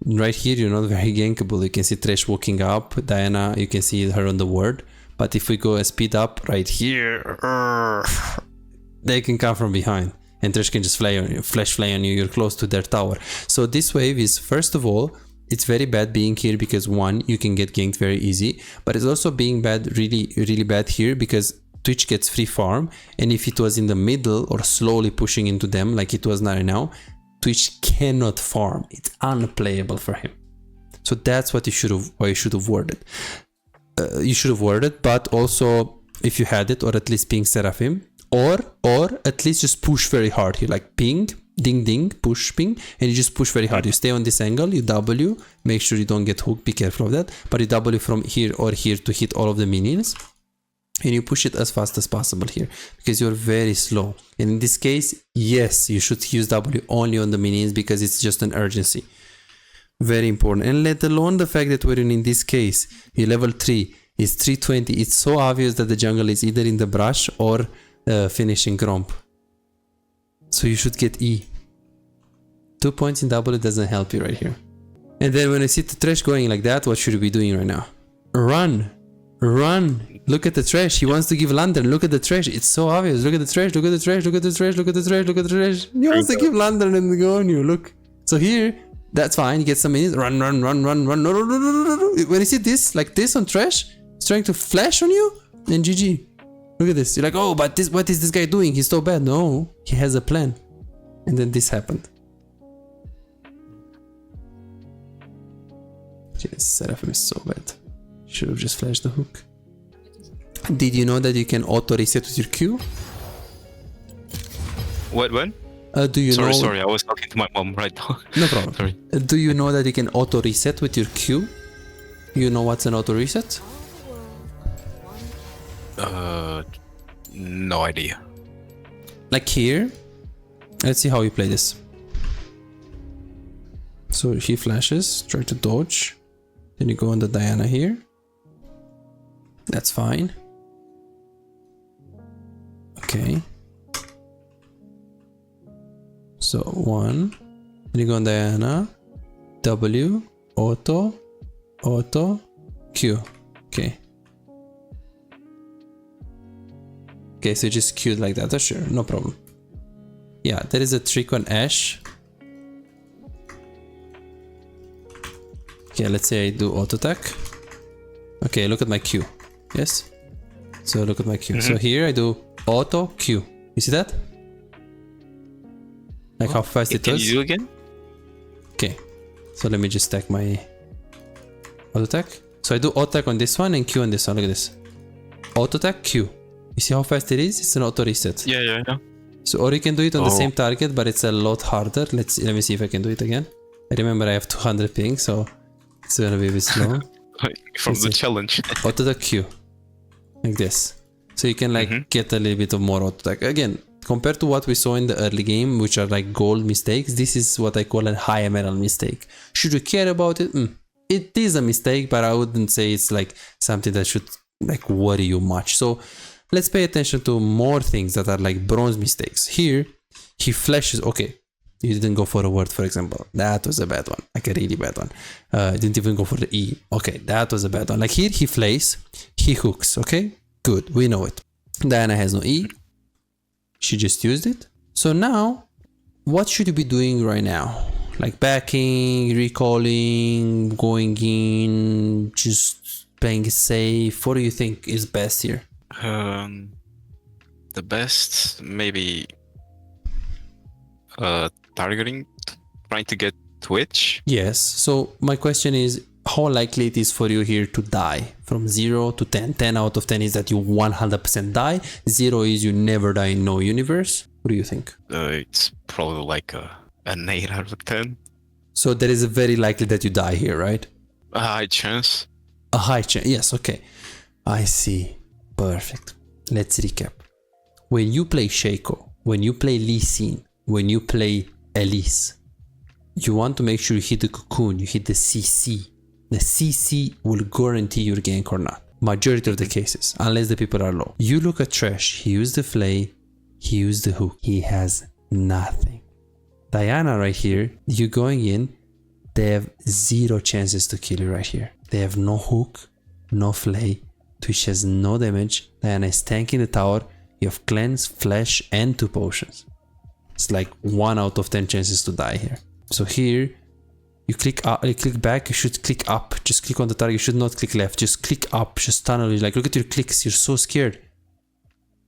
you're not very gankable. You can see Thresh walking up, Diana, you can see her on the ward, but if we go a speed up right here, they can come from behind and Thresh can just flash fly on you. You're close to their tower. So this wave is, first of all, it's very bad being here because one, you can get ganked very easy, but it's also being bad, really, really bad here because Twitch gets free farm, and if it was in the middle or slowly pushing into them like it was right now, Twitch cannot farm. It's unplayable for him. So that's what you should have worded. You should have worded, but also if you had it, or at least ping Seraphim, or at least just push very hard here, like ping, ding ding, push ping, and you just push very hard. You stay on this angle, you W, make sure you don't get hooked, be careful of that, but you W from here or here to hit all of the minions, and you push it as fast as possible here, because you're very slow. And in this case, yes, you should use W only on the minions, because it's just an urgency. Very important. And let alone the fact that we're in this case, you're level 3, it's 320, it's so obvious that the jungle is either in the brush or finishing Gromp. So you should get E. 2 points in W doesn't help you right here. And then when I see the trash going like that, what should we be doing right now? Run! Run! Look at the trash. He wants to give lantern. Look at the trash. It's so obvious. Look at the trash. Look at the trash. Look at the trash. Look at the trash. Look at the trash. He wants to give lantern and go on you. Look. So here, that's fine. You get some minutes. Run, run, run, run, run. No, no, no, no, no, no. When you see this, like this on trash, it's trying to flash on you, and GG. Look at this. You're like, oh, but this, what is this guy doing? He's so bad. No, he has a plan. And then this happened. Yes, Seraphim is so bad. Should have just flashed the hook. Did you know that you can auto reset with your Q? What? When? Do you know? Sorry, I was talking to my mom right now. No problem. Sorry. Do you know that you can auto reset with your Q? You know what's an auto reset? No idea. Like here. Let's see how you play this. So he flashes, try to dodge. Then you go on the Diana here. That's fine. Okay. So 1. Then you go on Diana. W. Auto. Auto. Q. Okay. Okay, so you just queued like that. Oh, sure, no problem. Yeah, there is a trick on Ashe. Okay, let's say I do auto attack. Okay, look at my Q. Yes. So look at my Q. So here I do auto Q. You see that? Like how fast it Can does. you do again? Okay. So let me just stack my auto attack. So I do auto attack on this one and Q on this one. Look at this. Auto attack Q. You see how fast it is? It's an auto reset. Yeah. So or you can do it on the same target, but it's a lot harder. Let me see if I can do it again. I remember I have 200 ping, so it's gonna be a bit slow. From the challenge. Auto attack Q. Like this. So you can like get a little bit of more auto attack. Again, compared to what we saw in the early game, which are like gold mistakes, this is what I call a high emerald mistake. Should you care about it? It is a mistake, but I wouldn't say it's like something that should like worry you much. So let's pay attention to more things that are like bronze mistakes. Here, he flashes. Okay, you didn't go for a word, for example. That was a bad one, like a really bad one. Didn't even go for the E. Okay, that was a bad one. Like here, he flays, he hooks. Okay, good, we know it. Diana has no E. She just used it. So now, what should you be doing right now? Like backing, recalling, going in, just playing it safe. What do you think is best here? The best, maybe targeting, trying to get Twitch. Yes. So my question is, how likely it is for you here to die from 0 to 10? 10 out of 10 is that you 100% die. 0 is you never die in no universe. What do you think? It's probably like an 8 out of 10. So there is a very likely that you die here, right? A high chance. A high chance. Yes. Okay. I see. Perfect. Let's recap. When you play Shaco, when you play Lee Sin, when you play Elise, you want to make sure you hit the cocoon, you hit the CC. The CC will guarantee your gank or not. Majority of the cases, unless the people are low. You look at Trash, he used the flay, he used the hook. He has nothing. Diana right here, you going in, they have 0 chances to kill you right here. They have no hook, no flay. Twitch has no damage. Diana is tanking the tower. You have cleanse, flash, and 2 potions. It's like 1 out of 10 chances to die here. So here, you click up, you click back, you should click up. Just click on the target, you should not click left. Just click up, just tunnel. Like, look at your clicks, you're so scared.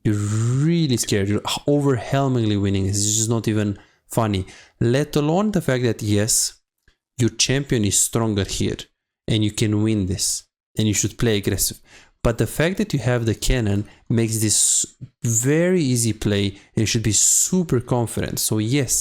You're really scared. You're overwhelmingly winning. It's just not even funny. Let alone the fact that, yes, your champion is stronger here and you can win this and you should play aggressive. But the fact that you have the cannon makes this very easy play and you should be super confident. So yes,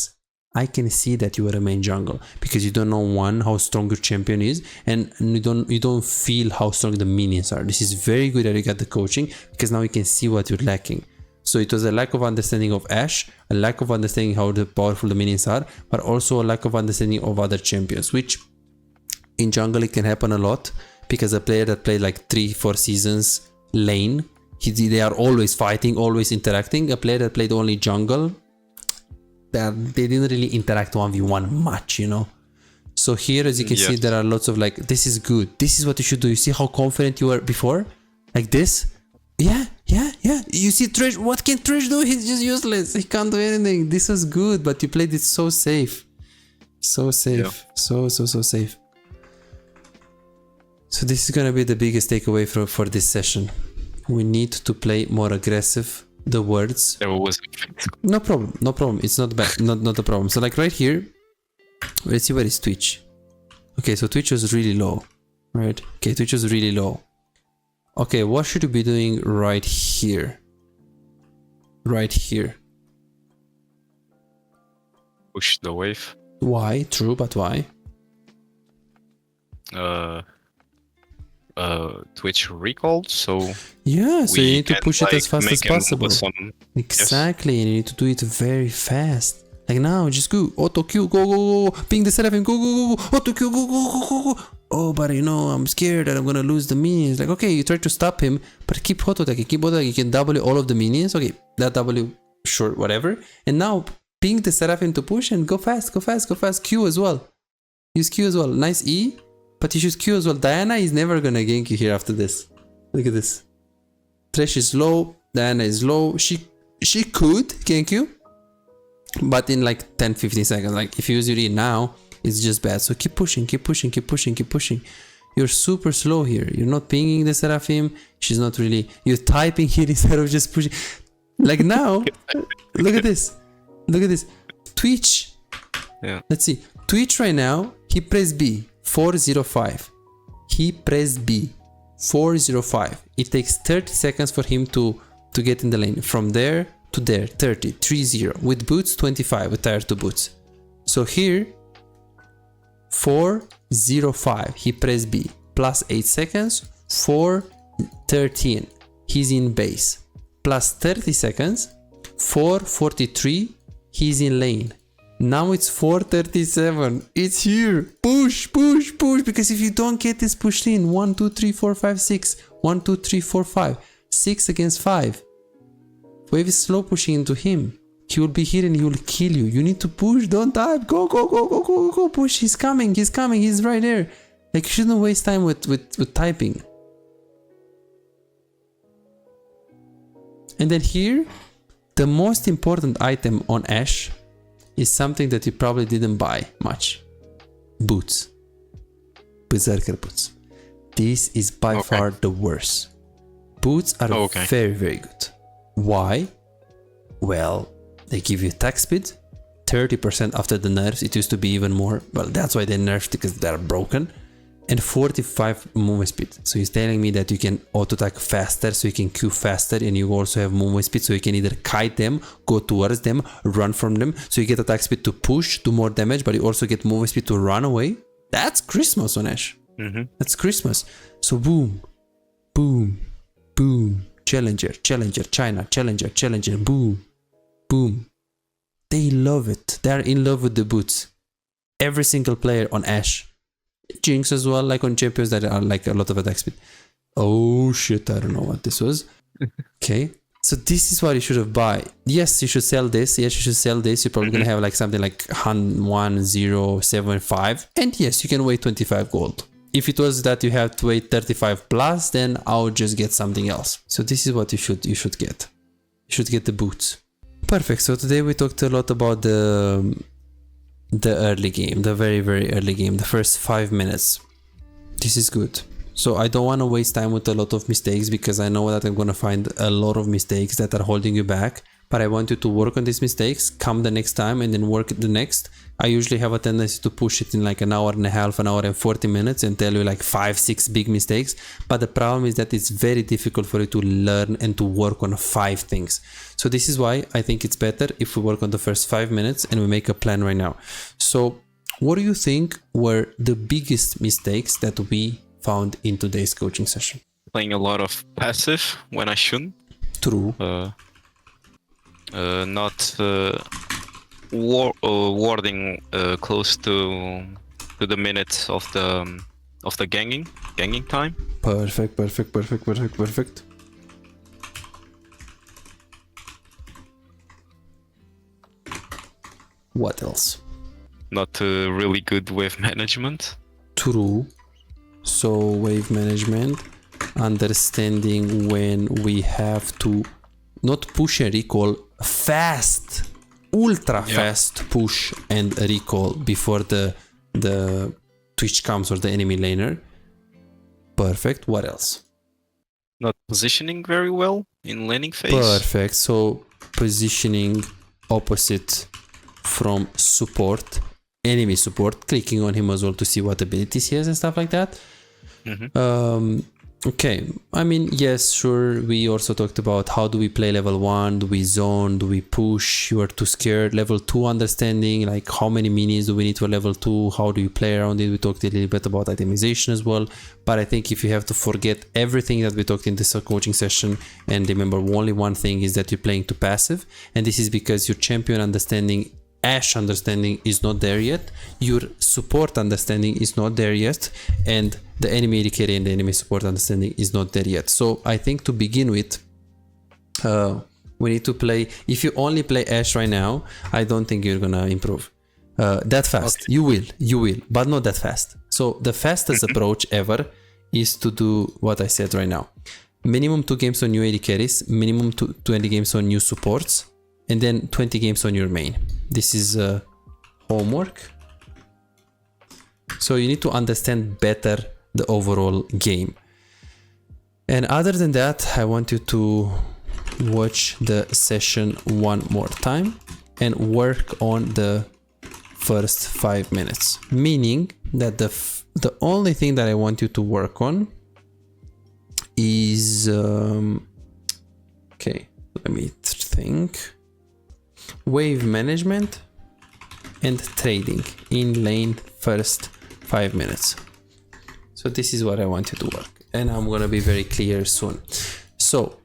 I can see that you are a main jungle because you don't know one, how strong your champion is, and you don't feel how strong the minions are. This is very good that you got the coaching because now you can see what you're lacking. So it was a lack of understanding of Ashe, a lack of understanding how powerful the minions are, but also a lack of understanding of other champions, which in jungle it can happen a lot because a player that played like 3-4 seasons lane, they are always fighting, always interacting. A player that played only jungle, they didn't really interact 1v1 much, you know. So here, as you can see, there are lots of like, this is good, this is what you should do. You see how confident you were before, like this. Yeah. You see Thresh, what can Thresh do? He's just useless, he can't do anything. This was good, but you played it so safe, so safe. So safe. So this is gonna be the biggest takeaway for this session. We need to play more aggressive. The words. There was no problem. It's not bad. Not a problem. So like right here, let's see where is Twitch. Okay, so Twitch was really low, right? Okay, Twitch was really low. Okay, what should we be doing right here? Right here. Push the wave. Why? True, but why? Twitch recalled, so yeah, so you need to push it as fast as possible. Exactly, and you need to do it very fast. Like now, just go auto Q, go, ping the Seraphim, go, auto Q, go. Oh, but you know, I'm scared that I'm gonna lose the minions. Like, okay, you try to stop him, but keep auto attacking, You can W all of the minions. Okay, that W, sure, whatever. And now ping the Seraphim to push and go fast. Q as well. Use Q as well. Nice E. But you should Q as well. Diana is never gonna gank you here after this. Look at this. Thresh is low. Diana is low. She could gank you, but in like 10-15 seconds. Like if you use your E now, it's just bad. So keep pushing. You're super slow here. You're not pinging the Seraphim. She's not really. You're typing here instead of just pushing. Like now, look at this. Twitch. Yeah. Let's see. Twitch right now. He pressed B. 405. He pressed B. 405. It takes 30 seconds for him to get in the lane. From there to there. 30. With boots, 25 with tier 2 boots. So here, 405. He pressed B. Plus 8 seconds. 413. He's in base. Plus 30 seconds. 443. He's in lane. Now it's 437. It's here. Push. Because if you don't get this pushed in, 1, 2, 3, 4, 5, 6. 1, 2, 3, 4, 5. 6 against 5. Wave is slow pushing into him. He will be here and he will kill you. You need to push. Don't type. Go. Push. He's coming. He's right there. Like, you shouldn't waste time with typing. And then here, the most important item on Ashe is something that you probably didn't buy much. Boots. Berserker boots. This is by far the worst. Boots are very, very good. Why? Well, they give you attack speed, 30% after the nerfs. It used to be even more. Well, that's why they nerfed, because they're broken. And 45 movement speed. So he's telling me that you can auto attack faster, so you can Q faster, and you also have movement speed, so you can either kite them, go towards them, run from them. So you get attack speed to push, do more damage, but you also get movement speed to run away. That's Christmas on Ashe. That's Christmas. So boom. Challenger, China, challenger, boom. They love it. They're in love with the boots. Every single player on Ashe. Jinx as well, like on champions that are like a lot of attack speed. Oh shit, I don't know what this was. Okay, so this is what you should have buy. Yes, you should sell this. You're probably gonna have like something like 1075, and yes, you can wait 25 gold. If it was that you have to wait 35 plus, then I'll just get something else. So this is what you should get. You should get the boots. Perfect. So today we talked a lot about the early game, the very, very early game, the first 5 minutes. This is good. So I don't want to waste time with a lot of mistakes, because I know that I'm going to find a lot of mistakes that are holding you back. but I want you to work on these mistakes, come the next time and then work the next. I usually have a tendency to push it in like an hour and a half, an hour and 40 minutes and tell you like 5-6 big mistakes. But the problem is that it's very difficult for you to learn and to work on 5 things. So this is why I think it's better if we work on the first 5 minutes and we make a plan right now. So what do you think were the biggest mistakes that we found in today's coaching session? Playing a lot of passive when I shouldn't. True. Not warding close to the minutes of the ganging time. Perfect. What else? Not really good wave management. True. So wave management, understanding when we have to not push and recall fast, ultra fast push and recall before the Twitch comes or the enemy laner. Perfect. What else? Not positioning very well in laning phase. Perfect. So positioning opposite from support, enemy support, clicking on him as well to see what abilities he has and stuff like that. Okay, I mean, yes, sure, we also talked about how do we play level 1, do we zone, do we push, you are too scared, level 2 understanding, like how many minis do we need for level 2, how do you play around it, we talked a little bit about itemization as well, but I think if you have to forget everything that we talked in this coaching session and remember only one thing is that you're playing too passive, and this is because your champion understanding, Ashe understanding is not there yet, your support understanding is not there yet, and the enemy AD carry and the enemy support understanding is not there yet. So I think to begin with, we need to play, if you only play Ashe right now, I don't think you're gonna improve that fast. Okay. You will, but not that fast. So the fastest approach ever is to do what I said right now. Minimum 2 games on new AD carries, minimum 20 games on new supports, and then 20 games on your main. This is homework. So you need to understand better the overall game. And other than that, I want you to watch the session one more time and work on the first 5 minutes. Meaning that the only thing that I want you to work on is okay, let me think. Wave management and trading in lane first 5 minutes. So this is what I want you to work, and I'm gonna be very clear soon. So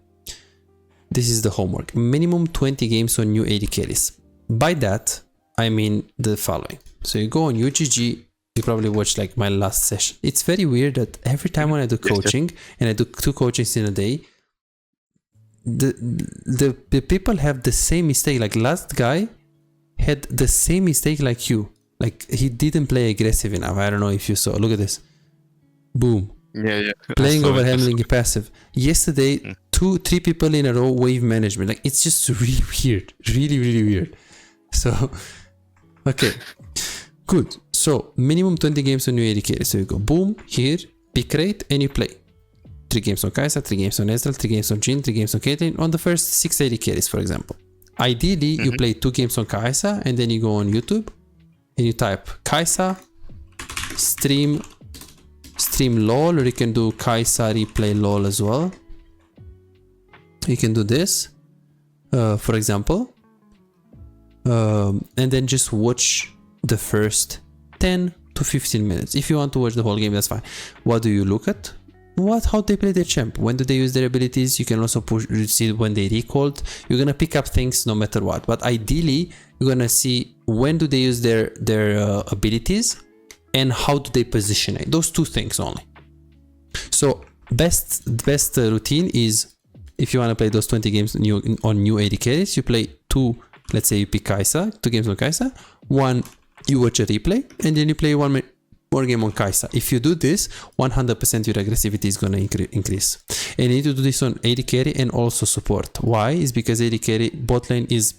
this is the homework. Minimum 20 games on new AD carries. By that I mean the following. So you go on UGG, you probably watched like my last session. It's very weird that every time when I do coaching, and I do 2 coachings in a day, the people have the same mistake. Like last guy had the same mistake like you. Like he didn't play aggressive enough. I don't know if you saw. Look at this. Boom. Yeah. Playing over handling passive. Yesterday, 2-3 people in a row wave management. Like it's just really weird. Really weird. So okay. Good. So minimum 20 games on new AD. So you go boom here, pick rate, and you play. 3 games on Kai'Sa, 3 games on Ezreal, 3 games on Jhin, 3 games on Caitlyn on the first 6 AD carries, for example. Ideally, you play 2 games on Kai'Sa and then you go on YouTube and you type Kai'Sa stream LOL, or you can do Kai'Sa replay LOL as well. You can do this, for example, and then just watch the first 10 to 15 minutes. If you want to watch the whole game, that's fine. What do you look at? How they play their champ, when do they use their abilities. You can also see when they recalled. You're gonna pick up things no matter what, but ideally you're gonna see when do they use their abilities and how do they position it. Those 2 things only. So best routine is, if you want to play those 20 games on new AD carries, you play 2, let's say you pick Kai'Sa, 2 games on Kai'Sa, 1 you watch a replay, and then you play 1 more game on Kai'Sa. If you do this, 100% your aggressivity is going to increase. And you need to do this on AD carry and also support. Why? Is because AD carry bot lane is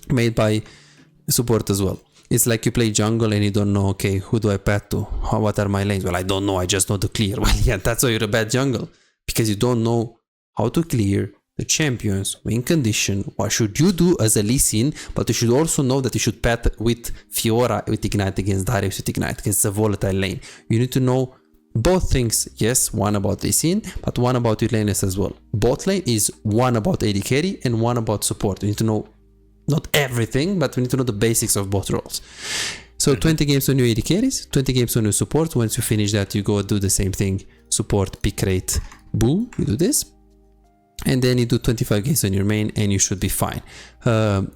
made by support as well. It's like you play jungle and you don't know, okay, who do I path to? What are my lanes? Well, I don't know, I just know to clear. Well, yeah, that's why you're a bad jungle, because you don't know how to clear the champions, win condition, what should you do as a Lee Sin, but you should also know that you should path with Fiora with Ignite against Darius with Ignite, because it's a volatile lane. You need to know both things. Yes, one about Lee Sin, but one about your laners as well. Bot lane is one about AD carry and one about support. You need to know not everything, but we need to know the basics of both roles. So 20 games on your AD carries, 20 games on your support. Once you finish that, you go do the same thing. Support, pick rate, boom, you do this. And then you do 25 games on your main and you should be fine.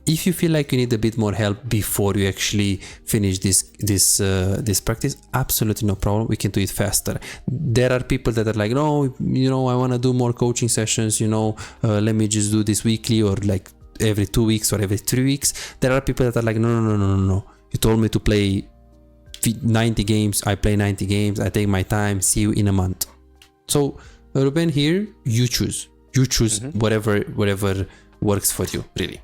If you feel like you need a bit more help before you actually finish this practice, absolutely no problem. We can do it faster. There are people that are like, no, I want to do more coaching sessions, let me just do this weekly or like every 2 weeks or every 3 weeks. There are people that are like, no. You told me to play 90 games. I play 90 games. I take my time. See you in a month. So Ruben, here you choose. You choose whatever works for you, really.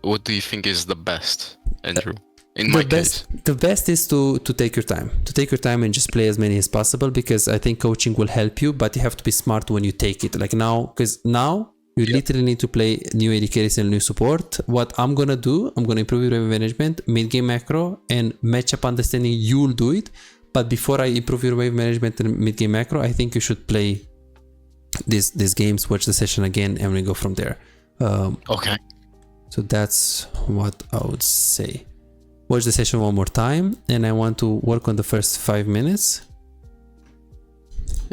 What do you think is the best, Andrew? In my case, the best is to take your time. To take your time and just play as many as possible, because I think coaching will help you, but you have to be smart when you take it. Like now, because now you literally need to play new AD carries and new support. What I'm gonna do, I'm gonna improve your wave management, mid-game macro, and matchup understanding. You'll do it. But before I improve your wave management and mid-game macro, I think you should play these games, watch the session again, and we go from there. Okay. So that's what I would say. Watch the session one more time, and I want to work on the first 5 minutes.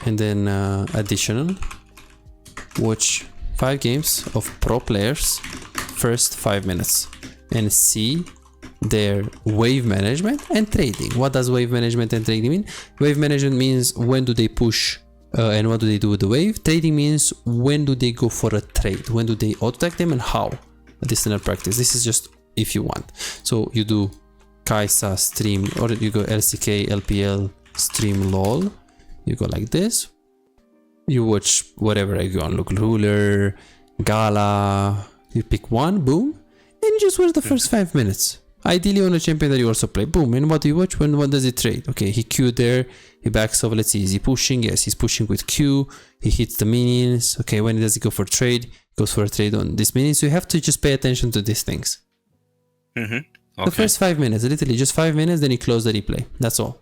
And then additional. Watch 5 games of pro players, first 5 minutes, and see their wave management and trading. What does wave management and trading mean? Wave management means when do they push and what do they do with the wave. Trading means when do they go for a trade, when do they auto-attack them and how. Additional practice. This is just if you want. So you do Kaisa stream, or you go LCK, LPL, stream LOL. You go like this. You watch whatever you want. Look, Ruler, Gala. You pick one, boom, and you just watch the first 5 minutes. Ideally on a champion that you also play. Boom. And what do you watch? When does he trade? Okay, he Q there. He backs off. Let's see. Is he pushing? Yes, he's pushing with Q. He hits the minions. Okay, when does he go for trade? He goes for a trade on this minion. So you have to just pay attention to these things. Okay. The first 5 minutes. Literally just 5 minutes. Then you close the replay. That's all.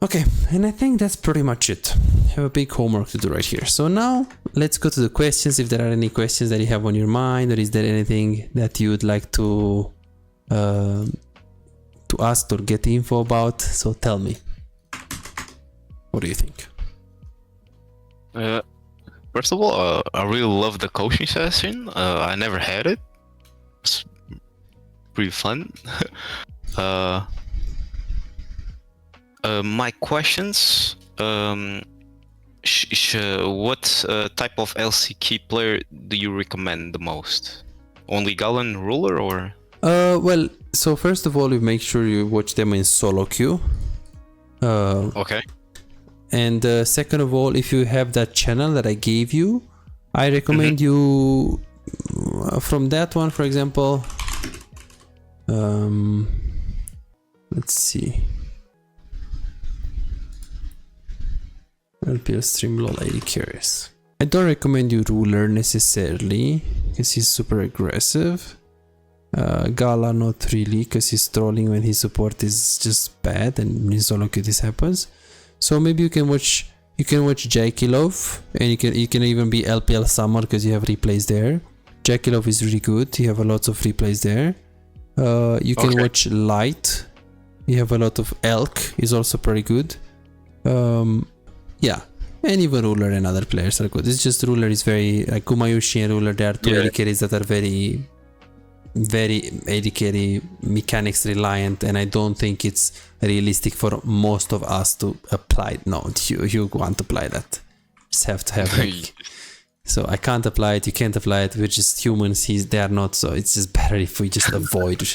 Okay, and I think that's pretty much it. I have a big homework to do right here. So now let's go to the questions. If there are any questions that you have on your mind, or is there anything that you would like to ask or get info about, so tell me. What do you think? First of all, I really love the coaching session. I never had it. It's pretty fun. My questions, what type of LCK player do you recommend the most? Only Galen Ruler or? Well, so first of all, you make sure you watch them in SoloQ. Okay. And second of all, if you have that channel that I gave you, I recommend you from that one, for example. Let's see. LPL stream LOL AD carries. I don't recommend you Ruler necessarily, because he's super aggressive. Gala not really, because he's trolling when his support is just bad, and in solo queue this happens. So maybe you can watch Jakilov, and you can even be LPL Summer because you have replays there. Jakilov is really good. You have a lot of replays there. You can watch Light. You have a lot of Elk. Is also pretty good. Yeah, and even Ruler and other players are good. It's just Ruler is very, like Kumayushi and Ruler, they are two AD carries that are very AD carry mechanics reliant, and I don't think it's realistic for most of us to apply. No, you want to apply that. Just have to have like, so I can't apply it, you can't apply it, we're just humans, they are not, so it's just better if we just avoid.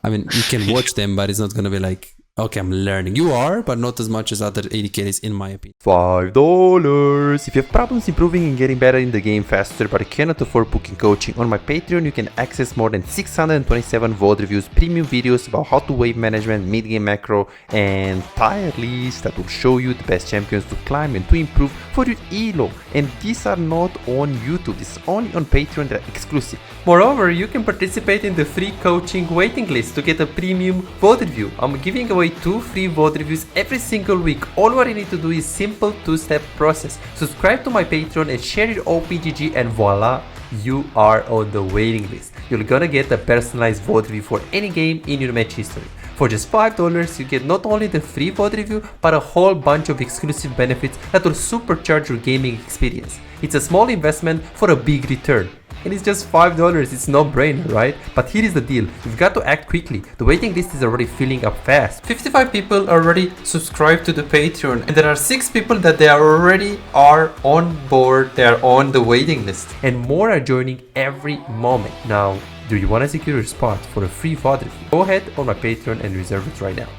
I mean, you can watch them, but it's not gonna be like Okay, I'm learning. You are, but not as much as other AD carries in my opinion. $5. If you have problems improving and getting better in the game faster but cannot afford booking coaching, on my Patreon you can access more than 627 VOD reviews, premium videos about how to wave management, mid-game macro, and tier lists that will show you the best champions to climb and to improve for your elo. And these are not on YouTube, this is only on Patreon, they're exclusive. Moreover, you can participate in the free coaching waiting list to get a premium VOD review. I'm giving away 2 free VOD reviews every single week. All what you need to do is simple 2-step process. Subscribe to my Patreon and share your OPGG and voila, you are on the waiting list. You're gonna get a personalized VOD review for any game in your match history. For just $5, you get not only the free VOD review, but a whole bunch of exclusive benefits that will supercharge your gaming experience. It's a small investment for a big return. And it's just $5, it's no brainer, right? But here is the deal, you've got to act quickly. The waiting list is already filling up fast. 55 people already subscribed to the Patreon, and there are 6 people that they already are on board, they are on the waiting list. And more are joining every moment. Now, do you want to secure your spot for a free VOD review? Go ahead on my Patreon and reserve it right now.